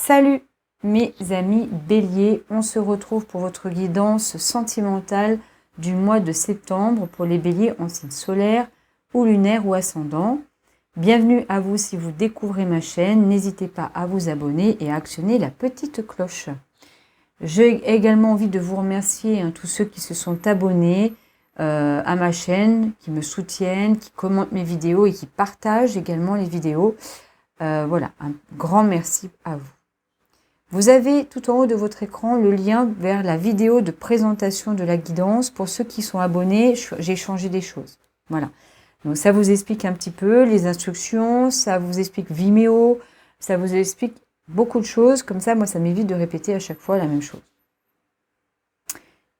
Salut mes amis Bélier, on se retrouve pour votre guidance sentimentale du mois de septembre pour les Béliers en signe solaire ou lunaire ou ascendant. Bienvenue à vous si vous découvrez ma chaîne, n'hésitez pas à vous abonner et à actionner la petite cloche. J'ai également envie de vous remercier tous ceux qui se sont abonnés à ma chaîne, qui me soutiennent, qui commentent mes vidéos et qui partagent également les vidéos. Voilà, un grand merci à vous. Vous avez tout en haut de votre écran le lien vers la vidéo de présentation de la guidance. Pour ceux qui sont abonnés, j'ai changé des choses. Voilà. Donc ça vous explique un petit peu les instructions, ça vous explique Vimeo, ça vous explique beaucoup de choses. Comme ça, moi, ça m'évite de répéter à chaque fois la même chose.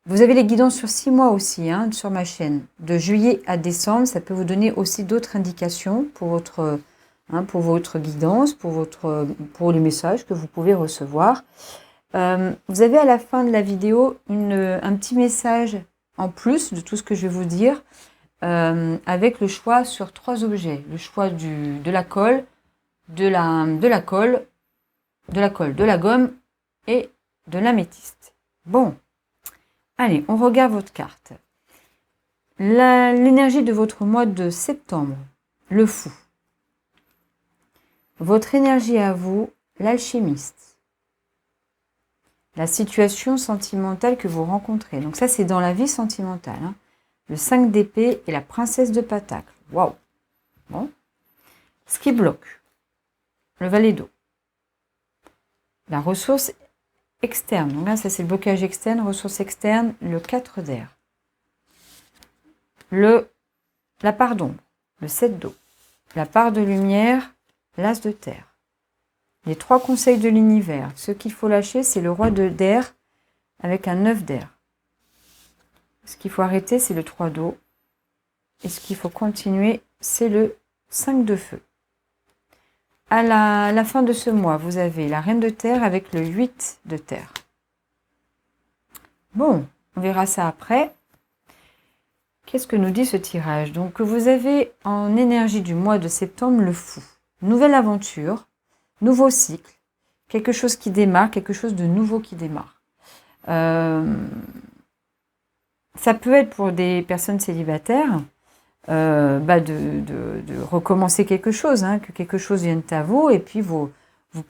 Vous avez les guidances sur 6 mois aussi, sur ma chaîne. De juillet à décembre, ça peut vous donner aussi d'autres indications pour votre guidance, pour les messages que vous pouvez recevoir. Vous avez à la fin de la vidéo un petit message en plus de tout ce que je vais vous dire, avec le choix sur 3 objets. Le choix de la colle, de la gomme et de l'améthyste. Bon, allez, on regarde votre carte. L'énergie de votre mois de septembre, le fou. Votre énergie à vous, l'alchimiste. La situation sentimentale que vous rencontrez. Donc ça, c'est dans la vie sentimentale. Le 5 d'épée et la princesse de Pentacle. Waouh. Bon. Ce qui bloque. Le valet d'eau. La ressource externe. Donc là, ça, c'est le blocage externe, ressource externe, le 4 d'air. La part d'ombre. Le 7 d'eau. La part de lumière, l'as de terre. Les 3 conseils de l'univers. Ce qu'il faut lâcher, c'est le roi d'air avec un 9 d'air. Ce qu'il faut arrêter, c'est le 3 d'eau. Et ce qu'il faut continuer, c'est le 5 de feu. À la fin de ce mois, vous avez la reine de terre avec le 8 de terre. Bon, on verra ça après. Qu'est-ce que nous dit ce tirage? Donc, vous avez en énergie du mois de septembre le fou. Nouvelle aventure, nouveau cycle, quelque chose qui démarre, quelque chose de nouveau qui démarre. Ça peut être pour des personnes célibataires de recommencer quelque chose, que quelque chose vienne à vous et puis vous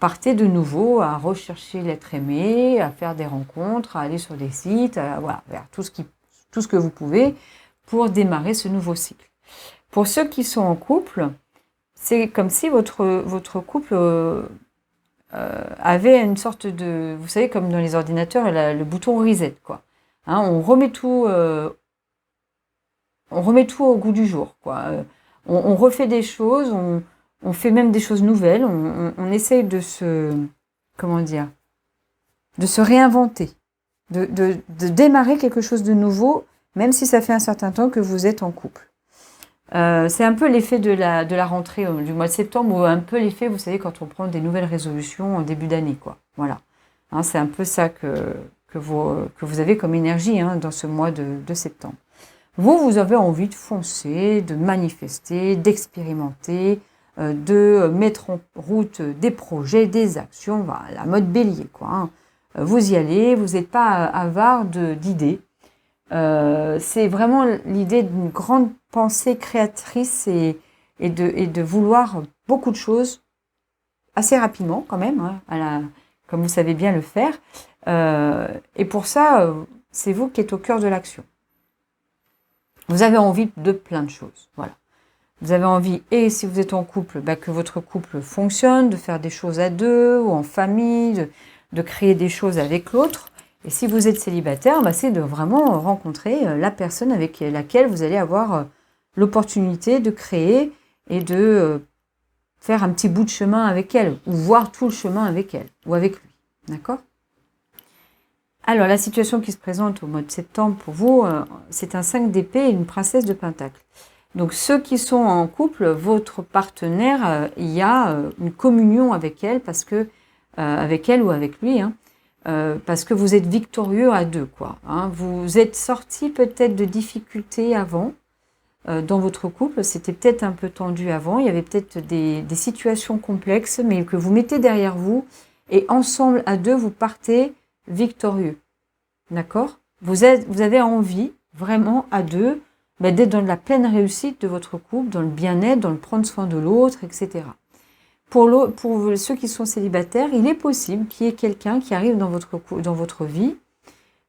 partez de nouveau à rechercher l'être aimé, à faire des rencontres, à aller sur des sites, voilà, vers tout ce que vous pouvez pour démarrer ce nouveau cycle. Pour ceux qui sont en couple, c'est comme si votre couple avait une sorte de... Vous savez, comme dans les ordinateurs, le bouton reset, quoi. On remet tout au goût du jour, quoi. On refait des choses, on fait même des choses nouvelles, on essaye de se... Comment dire? De se réinventer, de démarrer quelque chose de nouveau, même si ça fait un certain temps que vous êtes en couple. C'est un peu l'effet de la rentrée du mois de septembre, ou un peu l'effet, vous savez, quand on prend des nouvelles résolutions en début d'année, quoi. Voilà. C'est un peu ça que vous avez comme énergie dans ce mois de septembre. Vous avez envie de foncer, de manifester, d'expérimenter, de mettre en route des projets, des actions, voilà, la mode bélier, quoi. Vous y allez, vous n'êtes pas avare d'idées. C'est vraiment l'idée d'une grande pensée créatrice et de vouloir beaucoup de choses assez rapidement quand même, comme vous savez bien le faire. Et pour ça, c'est vous qui êtes au cœur de l'action. Vous avez envie de plein de choses, voilà. Vous avez envie, et si vous êtes en couple, que votre couple fonctionne, de faire des choses à deux ou en famille, de créer des choses avec l'autre. Et si vous êtes célibataire, c'est de vraiment rencontrer la personne avec laquelle vous allez avoir l'opportunité de créer et de faire un petit bout de chemin avec elle, ou voir tout le chemin avec elle, ou avec lui. D'accord? Alors, la situation qui se présente au mois de septembre pour vous, c'est un 5 d'épée et une princesse de Pentacle. Donc, ceux qui sont en couple, votre partenaire, il y a une communion avec elle, avec elle ou avec lui, parce que vous êtes victorieux à deux, quoi. Vous êtes sortis peut-être de difficultés avant, dans votre couple, c'était peut-être un peu tendu avant, il y avait peut-être des situations complexes, mais que vous mettez derrière vous, et ensemble, à deux, vous partez victorieux. D'accord? Vous avez envie, vraiment, à deux, d'être dans la pleine réussite de votre couple, dans le bien-être, dans le prendre soin de l'autre, etc. Pour ceux qui sont célibataires, il est possible qu'il y ait quelqu'un qui arrive dans votre vie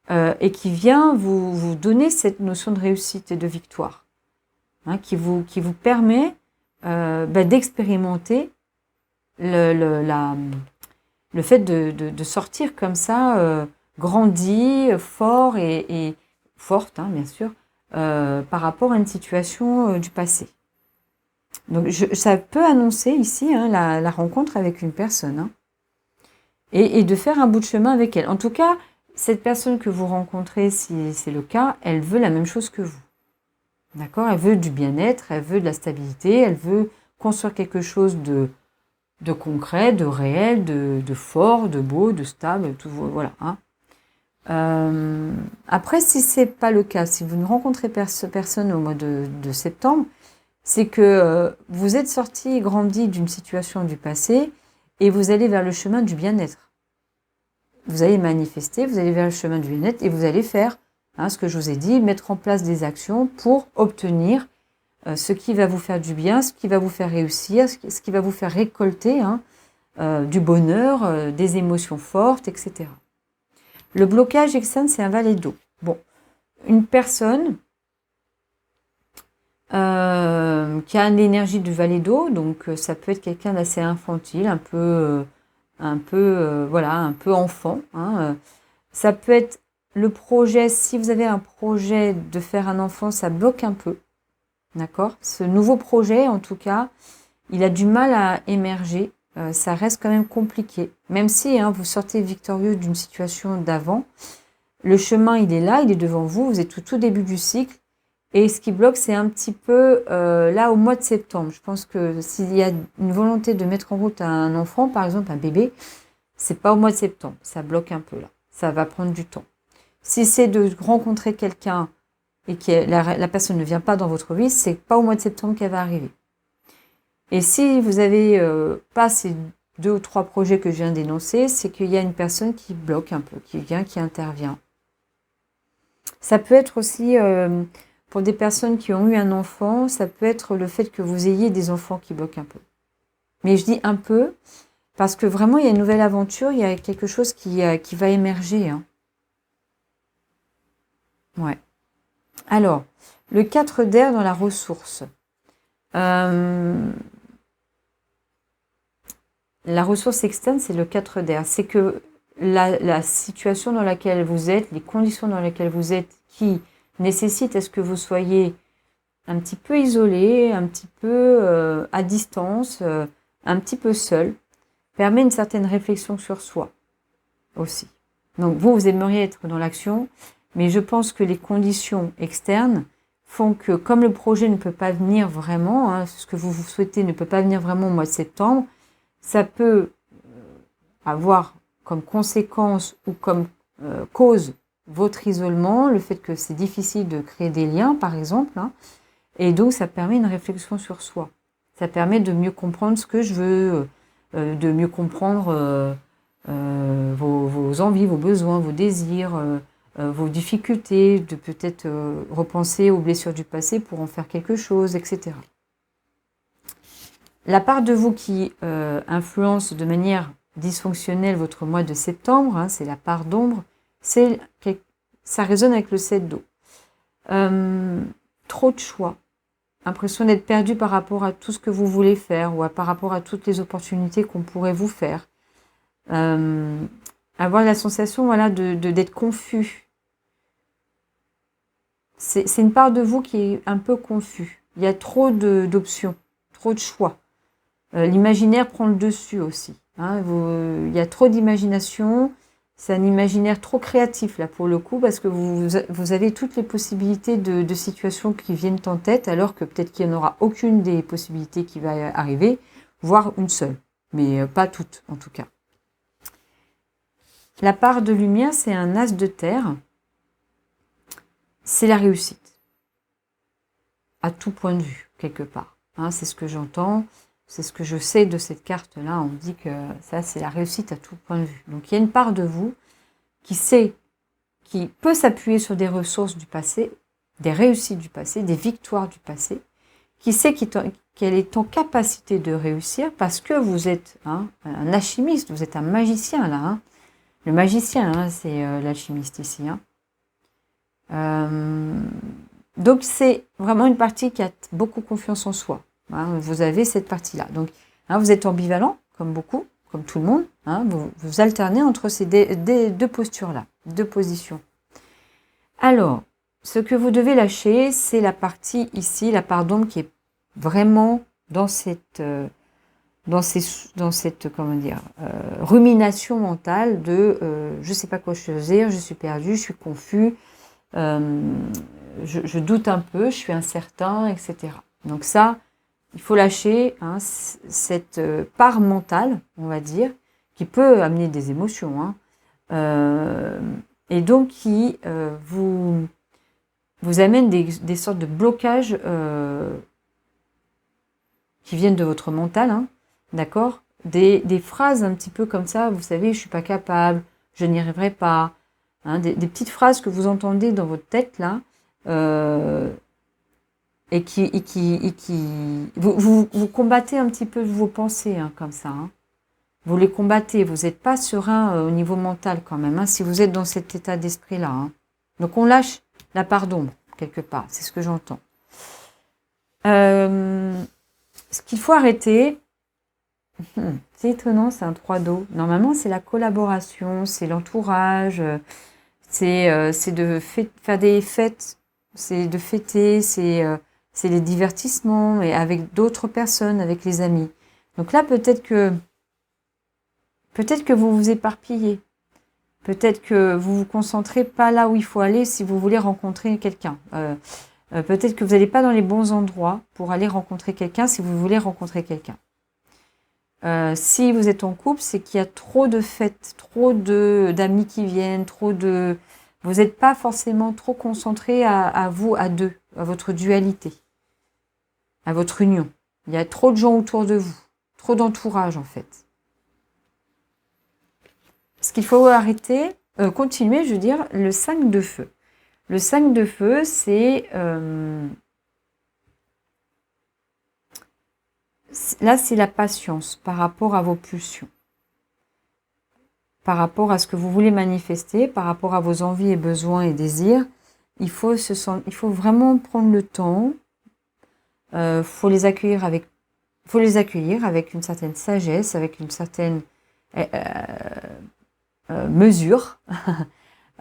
et qui vient vous donner cette notion de réussite et de victoire, hein, qui vous permet d'expérimenter le fait de sortir comme ça, grandi, fort et forte, hein, bien sûr, par rapport à une situation du passé. Donc ça peut annoncer ici hein, la rencontre avec une personne hein, et de faire un bout de chemin avec elle. En tout cas, cette personne que vous rencontrez, si c'est le cas, elle veut la même chose que vous. D'accord? Elle veut du bien-être, elle veut de la stabilité, elle veut construire quelque chose de concret, de réel, de fort, de beau, de stable, tout, voilà. Hein. Après, si c'est pas le cas, si vous ne rencontrez personne au mois de septembre, c'est que vous êtes sorti et grandi d'une situation du passé et vous allez vers le chemin du bien-être. Vous allez manifester, vous allez vers le chemin du bien-être et vous allez faire hein, ce que je vous ai dit, mettre en place des actions pour obtenir ce qui va vous faire du bien, ce qui va vous faire réussir, ce qui va vous faire récolter hein, du bonheur, des émotions fortes, etc. Le blocage externe, c'est un valet d'eau. Bon, une personne qui a l'énergie du valet d'eau, donc ça peut être quelqu'un d'assez infantile, un peu enfant. Hein, ça peut être le projet, si vous avez un projet de faire un enfant, ça bloque un peu. D'accord? Ce nouveau projet, en tout cas, il a du mal à émerger. Ça reste quand même compliqué. Même si hein, vous sortez victorieux d'une situation d'avant, le chemin, il est là, il est devant vous. Vous êtes au tout début du cycle. Et ce qui bloque, c'est un petit peu là au mois de septembre. Je pense que s'il y a une volonté de mettre en route un enfant, par exemple un bébé, c'est pas au mois de septembre. Ça bloque un peu là. Ça va prendre du temps. Si c'est de rencontrer quelqu'un et que la personne ne vient pas dans votre vie, c'est pas au mois de septembre qu'elle va arriver. Et si vous avez pas ces 2 ou 3 projets que je viens d'énoncer, c'est qu'il y a une personne qui bloque un peu, qui vient, qui intervient. Ça peut être aussi... pour des personnes qui ont eu un enfant, ça peut être le fait que vous ayez des enfants qui bloquent un peu. Mais je dis un peu, parce que vraiment, il y a une nouvelle aventure, il y a quelque chose qui va émerger. Hein. Ouais. Alors, le 4 d'air dans la ressource. La ressource externe, c'est le 4 d'air. C'est que la situation dans laquelle vous êtes, les conditions dans lesquelles vous êtes, qui nécessite à ce que vous soyez un petit peu isolé, un petit peu à distance, un petit peu seul, permet une certaine réflexion sur soi aussi. Donc vous aimeriez être dans l'action, mais je pense que les conditions externes font que comme le projet ne peut pas venir vraiment, hein, ce que vous souhaitez ne peut pas venir vraiment au mois de septembre, ça peut avoir comme conséquence ou comme cause votre isolement, le fait que c'est difficile de créer des liens, par exemple, hein, et donc ça permet une réflexion sur soi. Ça permet de mieux comprendre ce que je veux, de mieux comprendre vos envies, vos besoins, vos désirs, vos difficultés, de peut-être repenser aux blessures du passé pour en faire quelque chose, etc. La part de vous qui influence de manière dysfonctionnelle votre mois de septembre, hein, c'est la part d'ombre, ça résonne avec le 7 d'eau. Trop de choix, impression d'être perdu par rapport à tout ce que vous voulez faire ou par rapport à toutes les opportunités qu'on pourrait vous faire. Avoir la sensation voilà, d'être confus. C'est une part de vous qui est un peu confus. Il y a trop d'options, trop de choix. L'imaginaire prend le dessus aussi. Hein, il y a trop d'imagination. C'est un imaginaire trop créatif là pour le coup parce que vous avez toutes les possibilités de situations qui viennent en tête alors que peut-être qu'il n'y en aura aucune des possibilités qui va arriver, voire une seule, mais pas toutes en tout cas. La part de lumière, c'est un as de terre. C'est la réussite. À tout point de vue, quelque part. Hein, c'est ce que j'entends. C'est ce que je sais de cette carte-là. On dit que ça, c'est la réussite à tout point de vue. Donc, il y a une part de vous qui sait, qui peut s'appuyer sur des ressources du passé, des réussites du passé, des victoires du passé, qui sait qu'elle est en capacité de réussir parce que vous êtes un alchimiste, vous êtes un magicien là. Hein. Le magicien, c'est l'alchimiste ici. Donc, c'est vraiment une partie qui a beaucoup confiance en soi. Vous avez cette partie-là. Donc, vous êtes ambivalent, comme beaucoup, comme tout le monde. Vous alternez entre ces deux postures-là, deux positions. Alors, ce que vous devez lâcher, c'est la partie ici, la part d'ombre qui est vraiment dans cette comment dire, rumination mentale de je ne sais pas quoi choisir, je suis perdu, je suis confus, je doute un peu, je suis incertain, etc. Donc ça, il faut lâcher cette part mentale, on va dire, qui peut amener des émotions, et donc qui vous amène des sortes de blocages qui viennent de votre mental, d'accord, des phrases un petit peu comme ça, vous savez, je suis pas capable, je n'y arriverai pas, des petites phrases que vous entendez dans votre tête là, et qui vous combattez un petit peu vos pensées comme ça. Vous les combattez, vous n'êtes pas serein au niveau mental quand même, si vous êtes dans cet état d'esprit-là. Donc on lâche la part d'ombre, quelque part, c'est ce que j'entends. Ce qu'il faut arrêter, c'est étonnant, c'est un 3 d'eau. Normalement, c'est la collaboration, c'est l'entourage, c'est de faire des fêtes, c'est de fêter, c'est les divertissements, et avec d'autres personnes, avec les amis. Donc là, peut-être que vous vous éparpillez. Peut-être que vous vous concentrez pas là où il faut aller si vous voulez rencontrer quelqu'un. Peut-être que vous n'allez pas dans les bons endroits pour aller rencontrer quelqu'un si vous voulez rencontrer quelqu'un. Si vous êtes en couple, c'est qu'il y a trop de fêtes, trop d'amis qui viennent, vous n'êtes pas forcément trop concentré à vous, à deux, à votre dualité, à votre union. Il y a trop de gens autour de vous, trop d'entourage en fait. Ce qu'il faut arrêter, continuer, je veux dire, le 5 de feu. Le 5 de feu, c'est... là, c'est la patience par rapport à vos pulsions. Par rapport à ce que vous voulez manifester, par rapport à vos envies et besoins et désirs. Il faut vraiment prendre le temps. Faut les accueillir avec une certaine sagesse, avec une certaine mesure.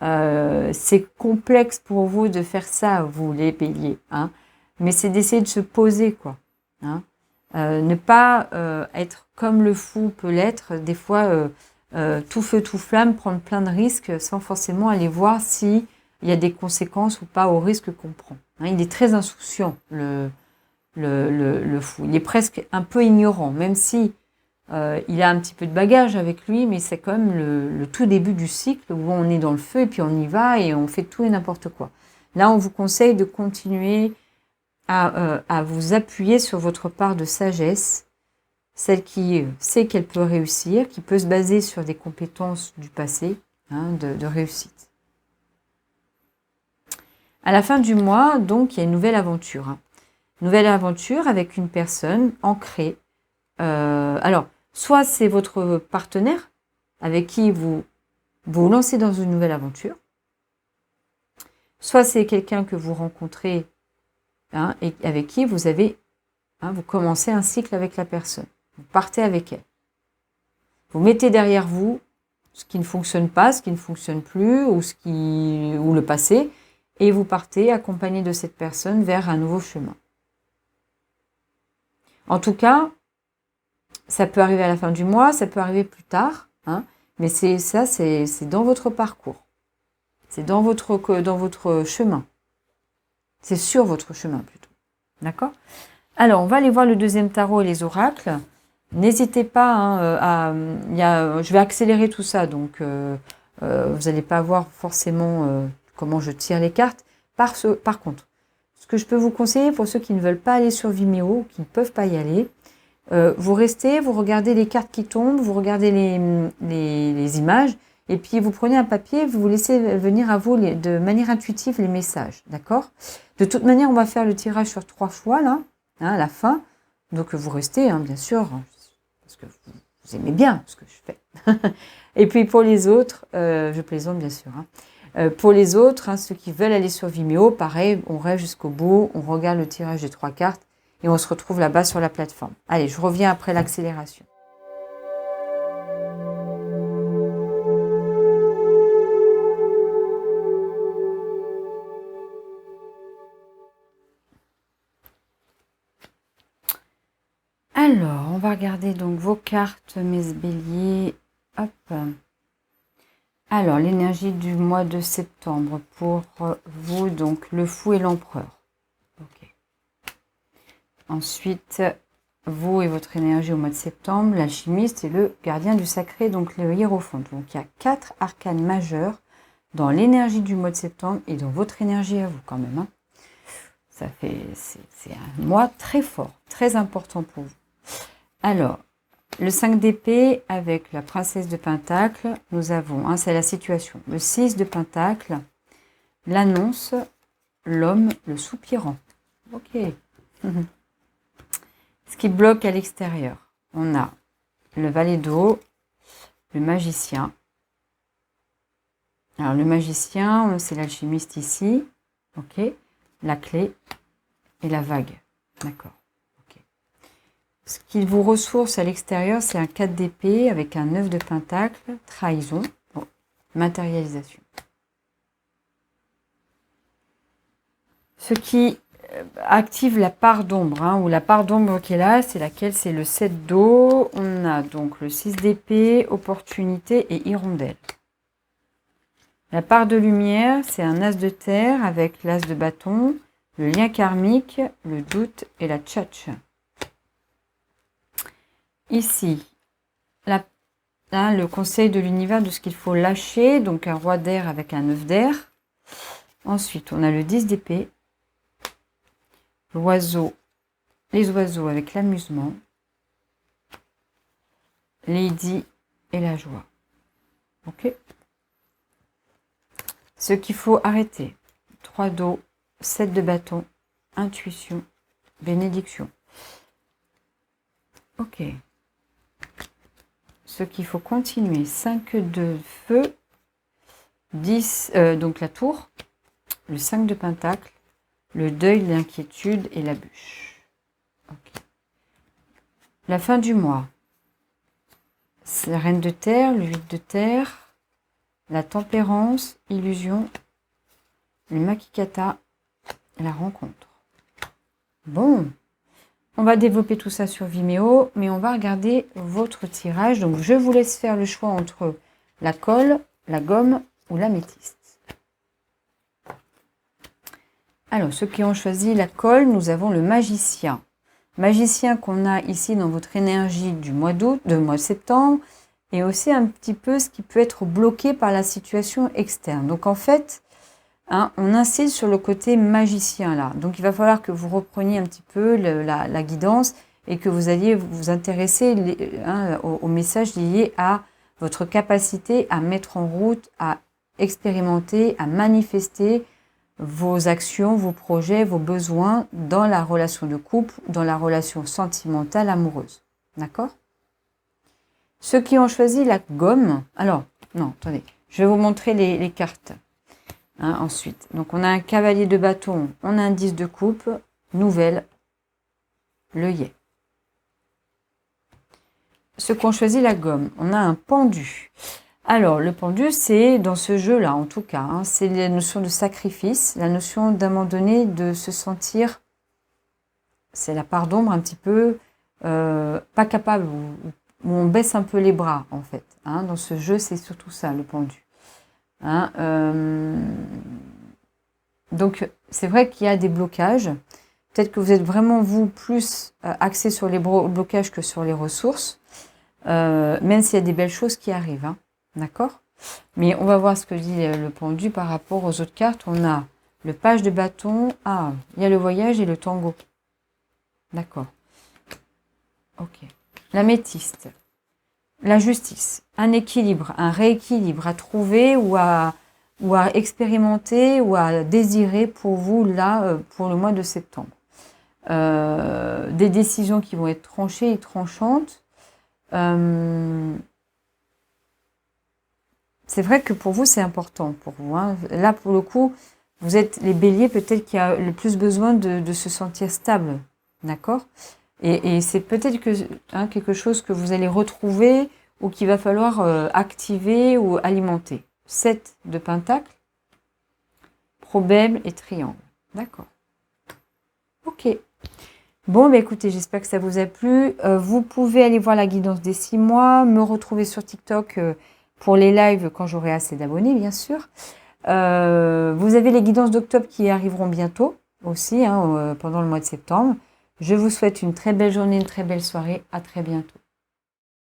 C'est complexe pour vous de faire ça, vous les béliers, mais c'est d'essayer de se poser, quoi. Ne pas être comme le fou peut l'être, des fois tout feu tout flamme, prendre plein de risques sans forcément aller voir s'il y a des conséquences ou pas au risque qu'on prend. Il est très insouciant, le fou. Il est presque un peu ignorant, même si il a un petit peu de bagage avec lui, mais c'est quand même le tout début du cycle où on est dans le feu et puis on y va et on fait tout et n'importe quoi. Là, on vous conseille de continuer à vous appuyer sur votre part de sagesse, celle qui sait qu'elle peut réussir, qui peut se baser sur des compétences du passé, de réussite. À la fin du mois, donc, il y a une nouvelle aventure. Nouvelle aventure avec une personne ancrée. Alors, soit c'est votre partenaire avec qui vous vous lancez dans une nouvelle aventure, soit c'est quelqu'un que vous rencontrez et avec qui vous avez, vous commencez un cycle avec la personne. Vous partez avec elle. Vous mettez derrière vous ce qui ne fonctionne pas, ce qui ne fonctionne plus, ou le passé, et vous partez accompagné de cette personne vers un nouveau chemin. En tout cas, ça peut arriver à la fin du mois, ça peut arriver plus tard, mais c'est dans votre parcours. C'est dans votre chemin. C'est sur votre chemin plutôt. D'accord ? Alors, on va aller voir le deuxième tarot et les oracles. N'hésitez pas, je vais accélérer tout ça, donc vous n'allez pas voir forcément comment je tire les cartes. Par contre, ce que je peux vous conseiller pour ceux qui ne veulent pas aller sur Vimeo, qui ne peuvent pas y aller, Vous restez, vous regardez les cartes qui tombent, vous regardez les images, et puis vous prenez un papier, vous vous laissez venir à vous de manière intuitive les messages, d'accord? De toute manière, on va faire le tirage sur 3 fois, là, hein, à la fin. Donc vous restez, hein, bien sûr, parce que vous aimez bien ce que je fais. Et puis pour les autres, je plaisante bien sûr, hein. Pour les autres, hein, ceux qui veulent aller sur Vimeo, pareil, on reste jusqu'au bout, on regarde le tirage des 3 cartes et on se retrouve là-bas sur la plateforme. Allez, je reviens après l'accélération. Alors, on va regarder donc vos cartes, mes béliers. Hop. Alors, l'énergie du mois de septembre pour vous, donc le fou et l'empereur. Ok. Ensuite, vous et votre énergie au mois de septembre, l'alchimiste et le gardien du sacré, donc le hiérophante. Donc, il y a 4 arcanes majeurs dans l'énergie du mois de septembre et dans votre énergie à vous quand même, hein. C'est un mois très fort, très important pour vous. Alors, le 5 d'épée avec la princesse de Pentacle, nous avons, hein, c'est la situation, le 6 de Pentacle, l'annonce, l'homme, le soupirant. Ok. Ce qui bloque à l'extérieur, on a le valet d'eau, le magicien. Alors, le magicien, c'est l'alchimiste ici, ok, la clé et la vague, d'accord. Ce qui vous ressource à l'extérieur, c'est un 4 d'épée avec un 9 de pentacle, trahison, bon, matérialisation. Ce qui active la part d'ombre, hein, ou la part d'ombre qui est là, c'est laquelle? C'est le 7 d'eau. On a donc le 6 d'épée, opportunité et hirondelle. La part de lumière, c'est un as de terre avec l'as de bâton, le lien karmique, le doute et la tchatch. Ici, le conseil de l'univers de ce qu'il faut lâcher, donc un roi d'air avec un 9 d'air. Ensuite, on a le 10 d'épée, l'oiseau, les oiseaux avec l'amusement, Lady et la joie. Ok. Ce qu'il faut arrêter, 3 d'eau, 7 de bâton, intuition, bénédiction. Ok. Ce qu'il faut continuer, 5 de feu, 10, donc la tour, le 5 de pentacle, le deuil, l'inquiétude et la bûche. Okay. La fin du mois, c'est la reine de terre, le 8 de terre, la tempérance, illusion, le makikata, la rencontre. Bon. On va développer tout ça sur Vimeo, mais on va regarder votre tirage. Donc, je vous laisse faire le choix entre la colle, la gomme ou l'améthyste. Alors, ceux qui ont choisi la colle, nous avons le magicien. Magicien qu'on a ici dans votre énergie du mois d'août, du mois de septembre, et aussi un petit peu ce qui peut être bloqué par la situation externe. Donc, en fait, hein, on insiste sur le côté magicien là. Donc, il va falloir que vous repreniez un petit peu la guidance et que vous alliez vous intéresser aux messages liés à votre capacité à mettre en route, à expérimenter, à manifester vos actions, vos projets, vos besoins dans la relation de couple, dans la relation sentimentale, amoureuse. D'accord? Ceux qui ont choisi la gomme... Alors, non, attendez. Je vais vous montrer les cartes. Hein, ensuite, donc on a un cavalier de bâton, on a un 10 de coupe, nouvelle, l'œillet. Ceux qui ont choisi la gomme, on a un pendu. Alors, le pendu, c'est dans ce jeu-là, en tout cas, hein, c'est la notion de sacrifice, la notion d'un moment donné de se sentir, c'est la part d'ombre un petit peu, pas capable, où on baisse un peu les bras, en fait. Hein, dans ce jeu, c'est surtout ça, le pendu. Hein, donc, c'est vrai qu'il y a des blocages. Peut-être que vous êtes vraiment, vous, plus axé sur les blocages que sur les ressources, même s'il y a des belles choses qui arrivent. Hein, d'accord? Mais on va voir ce que dit le pendu par rapport aux autres cartes. On a le page de bâton. Ah, il y a le voyage et le tango. D'accord. Ok. L'améthyste. La justice. Un équilibre, un rééquilibre à trouver ou à expérimenter ou à désirer pour vous, là, pour le mois de septembre. Des décisions qui vont être tranchées et tranchantes. C'est vrai que pour vous, c'est important pour vous. Hein. Là, pour le coup, vous êtes les béliers peut-être qui a le plus besoin de se sentir stable. D'accord. Et c'est peut-être quelque chose que vous allez retrouver ou qu'il va falloir activer ou alimenter. 7 de pentacle, problème et triangle. D'accord. Ok. Bon, bah écoutez, j'espère que ça vous a plu. Vous pouvez aller voir la guidance des 6 mois, me retrouver sur TikTok pour les lives quand j'aurai assez d'abonnés, bien sûr. Vous avez les guidances d'octobre qui arriveront bientôt aussi, hein, pendant le mois de septembre. Je vous souhaite une très belle journée, une très belle soirée. À très bientôt.